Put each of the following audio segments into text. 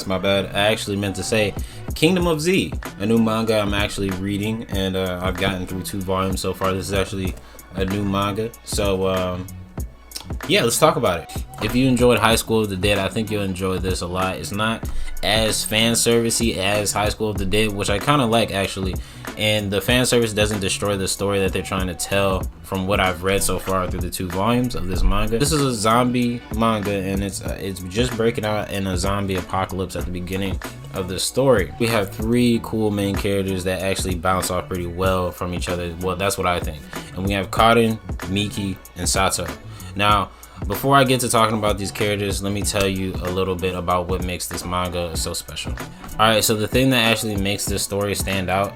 my bad. I actually meant to say Kingdom of Z, a new manga I'm actually reading, and I've gotten through 2 volumes so far. This is actually a new manga, so yeah, let's talk about it. If you enjoyed High School of the Dead, I think you'll enjoy this a lot. It's not as fan servicey as High School of the Dead, which I kind of like actually, and the fan service doesn't destroy the story that they're trying to tell from what I've read so far through the 2 volumes of this manga. This is a zombie manga, and it's just breaking out in a zombie apocalypse at the beginning of the story. We have 3 cool main characters that actually bounce off pretty well from each other. Well, that's what I think. And we have Karin, Miki, and Sato. Now, before I get to talking about these characters, let me tell you a little bit about what makes this manga so special. Alright, so the thing that actually makes this story stand out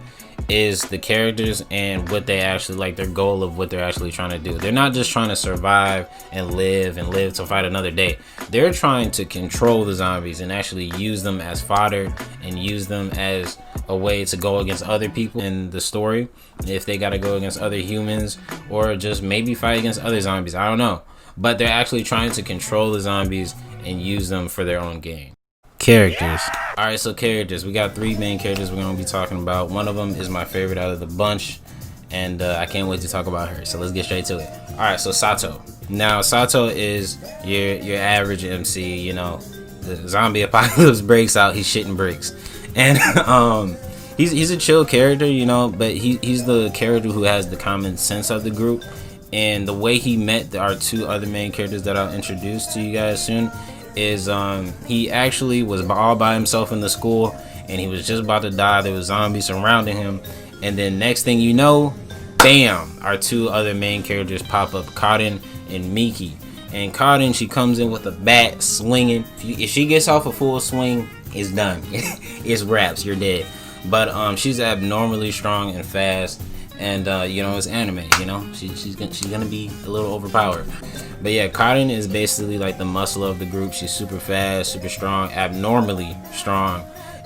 is the characters and what they actually like, their goal of what they're actually trying to do. They're not just trying to survive and live to fight another day. They're trying to control the zombies and actually use them as fodder and use them as a way to go against other people in the story. If they got to go against other humans or just maybe fight against other zombies, I don't know. But they're actually trying to control the zombies and use them for their own gain. Characters. Alright, so characters. We got 3 main characters we're going to be talking about. One of them is my favorite out of the bunch, and I can't wait to talk about her. So let's get straight to it. Alright, so Sato. Now, Sato is your average MC. You know, the zombie apocalypse breaks out, he's shitting bricks. And he's a chill character, you know, but he's the character who has the common sense of the group. And the way he met our 2 other main characters that I'll introduce to you guys soon is he actually was all by himself in the school, and he was just about to die. There was zombies surrounding him, and then next thing you know, bam, our 2 other main characters pop up, Karin and Miki. And Karin, she comes in with a bat swinging. If she gets off a full swing, it's done. It's wraps, you're dead. But she's abnormally strong and fast. And you know, it's anime, you know, she's gonna be a little overpowered. But yeah, Karin is basically like the muscle of the group. She's super fast, super strong, abnormally strong,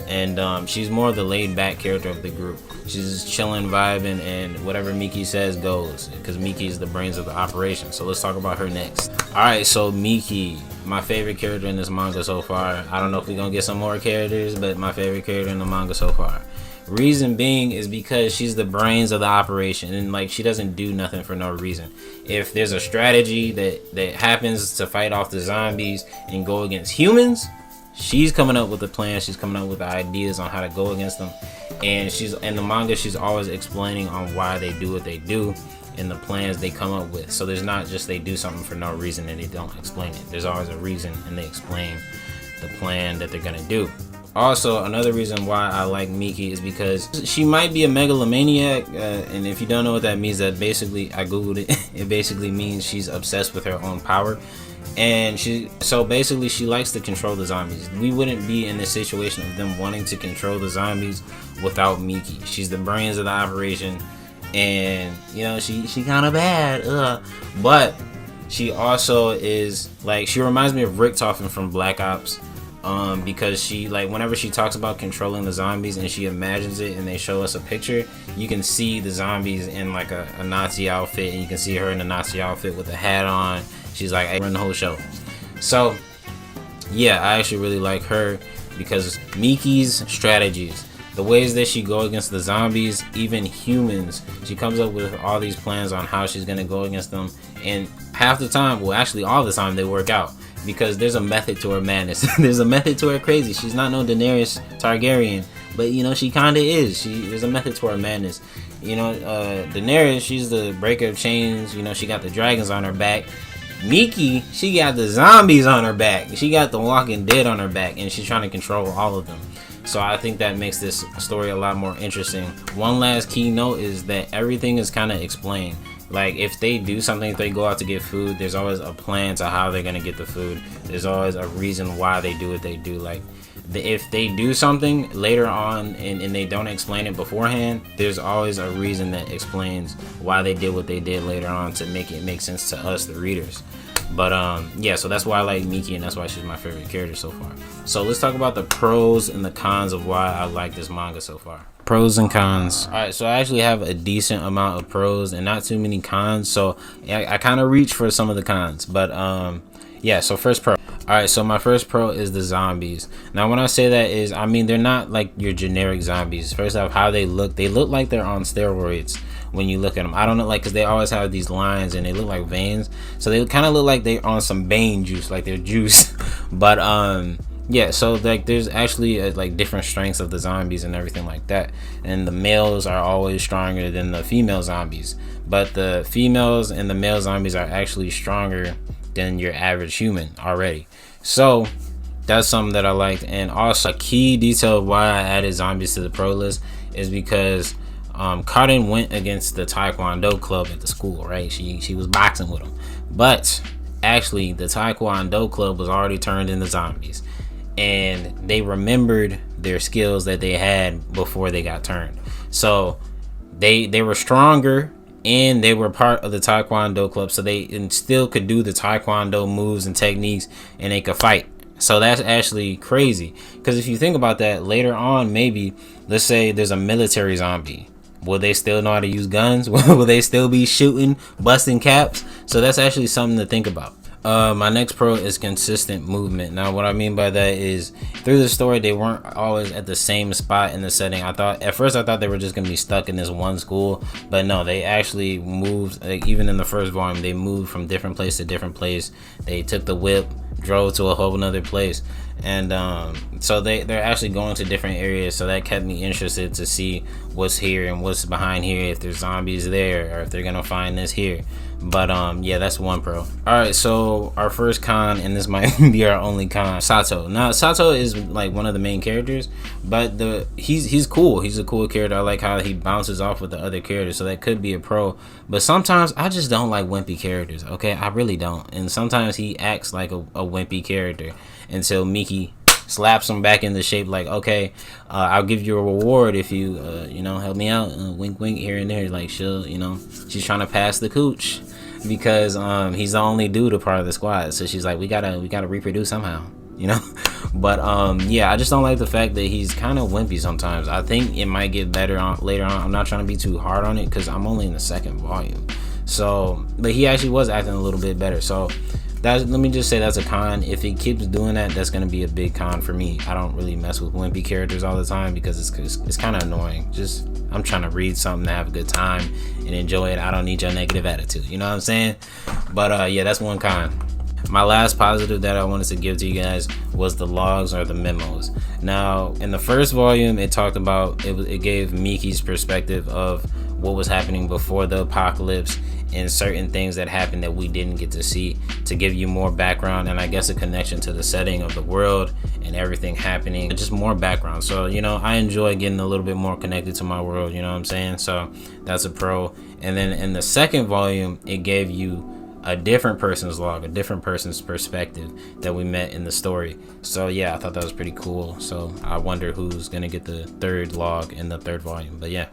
and she's more the laid back character of the group. She's just chilling, vibing, and whatever Miki says goes, because Miki is the brains of the operation. So let's talk about her next. Alright, so Miki, my favorite character in this manga so far. I don't know if we're gonna get some more characters, but my favorite character in the manga so far. Reason being is because she's the brains of the operation, and like, she doesn't do nothing for no reason. If there's a strategy that happens to fight off the zombies and go against humans, she's coming up with a plan. She's coming up with the ideas on how to go against them, and she's in the manga, she's always explaining on why they do what they do and the plans they come up with. So there's not just they do something for no reason and they don't explain it. There's always a reason, and they explain the plan that they're gonna do. Also, another reason why I like Miki is because she might be a megalomaniac, and if you don't know what that means, that basically, I googled it, it basically means she's obsessed with her own power. And so basically she likes to control the zombies. We wouldn't be in this situation of them wanting to control the zombies without Miki. She's the brains of the operation, and you know, she kind of bad, but she also is like, she reminds me of Richtofen from Black Ops. Because she, like, whenever she talks about controlling the zombies and she imagines it and they show us a picture, you can see the zombies in like a Nazi outfit, and you can see her in a Nazi outfit with a hat on. She's like, I run the whole show. So yeah, I actually really like her because Miki's strategies, the ways that she go against the zombies, even humans, she comes up with all these plans on how she's gonna go against them, and half the time, well actually all the time, they work out. Because there's a method to her madness. There's a method to her crazy. She's not no Daenerys Targaryen, but you know, she kinda is. There's a method to her madness. You know, Daenerys, she's the breaker of chains. You know, she got the dragons on her back. Miki, she got the zombies on her back. She got the Walking Dead on her back, and she's trying to control all of them. So I think that makes this story a lot more interesting. One last key note is that everything is kind of explained. Like, if they do something, if they go out to get food, there's always a plan to how they're gonna get the food. There's always a reason why they do what they do. Like, if they do something later on and they don't explain it beforehand, there's always a reason that explains why they did what they did later on to make it make sense to us, the readers. But yeah, so that's why I like Miki, and that's why she's my favorite character so far. So let's talk about the pros and the cons of why I like this manga so far. Pros and cons. Alright, so I actually have a decent amount of pros and not too many cons, so I kind of reach for some of the cons. But Yeah, so first pro. Alright, so my first pro is the zombies. Now when I say that is, I mean they're not like your generic zombies. First off, how they look like they're on steroids when you look at them. I don't know, like, because they always have these lines and they look like veins. So they kind of look like they're on some Bane juice, like they're juice. But yeah, so like there's actually like different strengths of the zombies and everything like that, and the males are always stronger than the female zombies, but the females and the male zombies are actually stronger than your average human already. So that's something that I liked. And also a key detail of why I added zombies to the pro list is because Cotton went against the Taekwondo club at the school, right? She was boxing with them, but actually the Taekwondo club was already turned into zombies, and they remembered their skills that they had before they got turned. So they were stronger, and they were part of the Taekwondo club, so they still could do the Taekwondo moves and techniques, and they could fight. So that's actually crazy, because if you think about that, later on, maybe let's say there's a military zombie, will they still know how to use guns? Will they still be shooting, busting caps? So that's actually something to think about. My next pro is consistent movement. Now what I mean by that is through the story they weren't always at the same spot in the setting. At first I thought they were just gonna be stuck in this one school, but no, they actually moved. Like, even in the first volume they moved from different place to different place. They took the whip, drove to a whole nother place, and so they're actually going to different areas. So that kept me interested to see what's here and what's behind here, if there's zombies there or if they're gonna find this here. But yeah, that's one pro. All right, so our first con, and this might be our only con, Sato. Now Sato is like one of the main characters, but he's cool. He's a cool character. I like how he bounces off with the other characters, so that could be a pro. But sometimes I just don't like wimpy characters, okay? I really don't. And sometimes he acts like a wimpy character until Miki slaps him back into shape, like, okay, I'll give you a reward if you help me out, wink wink here and there. Like, she's trying to pass the cooch because he's the only dude a part of the squad, so she's like, we gotta reproduce somehow, but yeah, I just don't like the fact that he's kind of wimpy sometimes. I think it might get better later on. I'm not trying to be too hard on it because I'm only in the second volume, so, but he actually was acting a little bit better. So let me just say that's a con. If he keeps doing that, that's going to be a big con for me. I don't really mess with wimpy characters all the time because it's kind of annoying. Just, I'm trying to read something to have a good time and enjoy it. I don't need your negative attitude, you know what I'm saying? But yeah, that's one con. My last positive that I wanted to give to you guys was the logs or the memos. Now in the first volume it talked about it gave Miki's perspective of what was happening before the apocalypse and certain things that happened that we didn't get to see, to give you more background and I guess a connection to the setting of the world and everything happening, just more background. So I enjoy getting a little bit more connected to my world, you know what I'm saying? So that's a pro. And then in the second volume it gave you a different person's log, a different person's perspective that we met in the story. So yeah, I thought that was pretty cool. So I wonder who's gonna get the third log in the third volume. But yeah,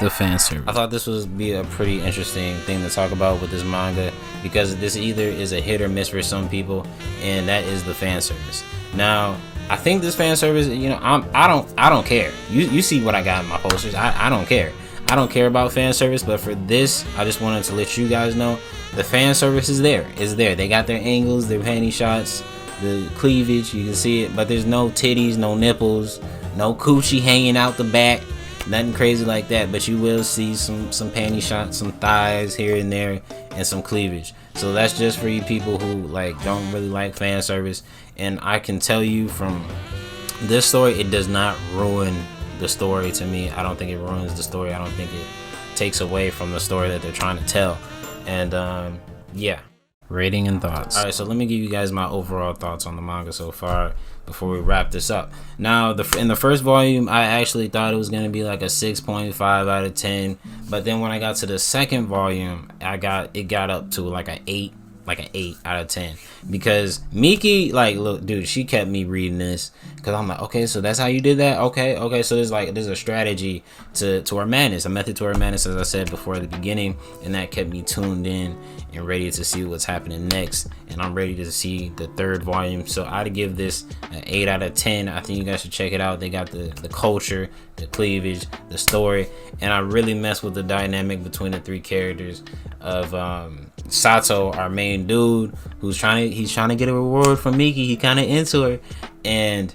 the fan service. I thought this would be a pretty interesting thing to talk about with this manga, because this either is a hit or miss for some people, and that is the fan service. Now I think this fan service, I don't care. You see what I got in my posters. I don't care. I don't care about fan service, but for this, I just wanted to let you guys know the fan service is there. It's there. They got their angles, their panty shots, the cleavage, you can see it, but there's no titties, no nipples, no coochie hanging out the back, nothing crazy like that. But you will see some panty shots, some thighs here and there, and some cleavage. So that's just for you people who don't really like fan service. And I can tell you from this story, it does not ruin the story to me. I don't think it ruins the story. I don't think it takes away from the story that they're trying to tell. And yeah, rating and thoughts. All right, so let me give you guys my overall thoughts on the manga so far before we wrap this up. Now in the first volume I actually thought it was going to be like a 6.5 out of 10, but then when I got to the second volume it got up to like an 8 out of 10, because Miki, look dude, she kept me reading this because I'm like, okay, so that's how you did that. Okay, so there's a strategy to our madness, a method to our madness, as I said before at the beginning, and that kept me tuned in and ready to see what's happening next. And I'm ready to see the third volume. So I'd give this an 8 out of 10. I think you guys should check it out. They got the culture, the cleavage, the story, and I really mess with the dynamic between the three characters of Sato, our main dude, he's trying to get a reward from Miki. He kind of into her, and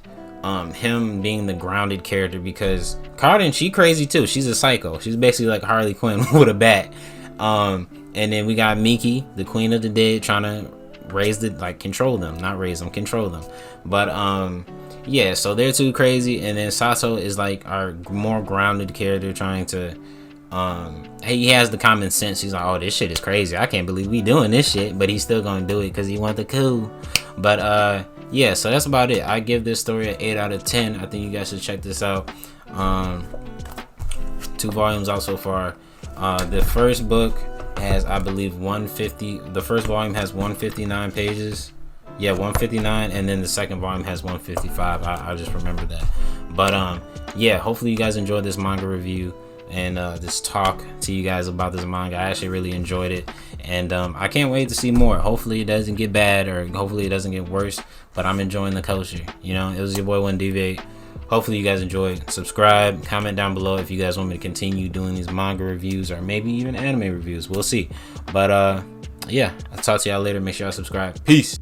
him being the grounded character, because Carden, she crazy too. She's a psycho. She's basically like Harley Quinn with a bat. And then we got Miki, the queen of the dead, trying to control them. But yeah, so they're too crazy. And then Sato is like our more grounded character, trying to he has the common sense. He's like, oh, this shit is crazy, I can't believe we doing this shit, but he's still gonna do it because he want the cool. But yeah, so that's about it. I give this story an 8 out of 10. I think you guys should check this out. 2 volumes out so far. The first book has, I believe, 150. The first volume has 159 pages. Yeah, 159, and then the second volume has 155. I just remember that. But yeah, hopefully you guys enjoyed this manga review and this talk to you guys about this manga. I actually really enjoyed it, and I can't wait to see more. Hopefully it doesn't get bad, or hopefully it doesn't get worse, but I'm enjoying the culture. You know, it was your boy Windeviate. Hopefully you guys enjoyed. Subscribe, comment down below if you guys want me to continue doing these manga reviews, or maybe even anime reviews. We'll see. But yeah, I'll talk to y'all later. Make sure y'all subscribe. Peace.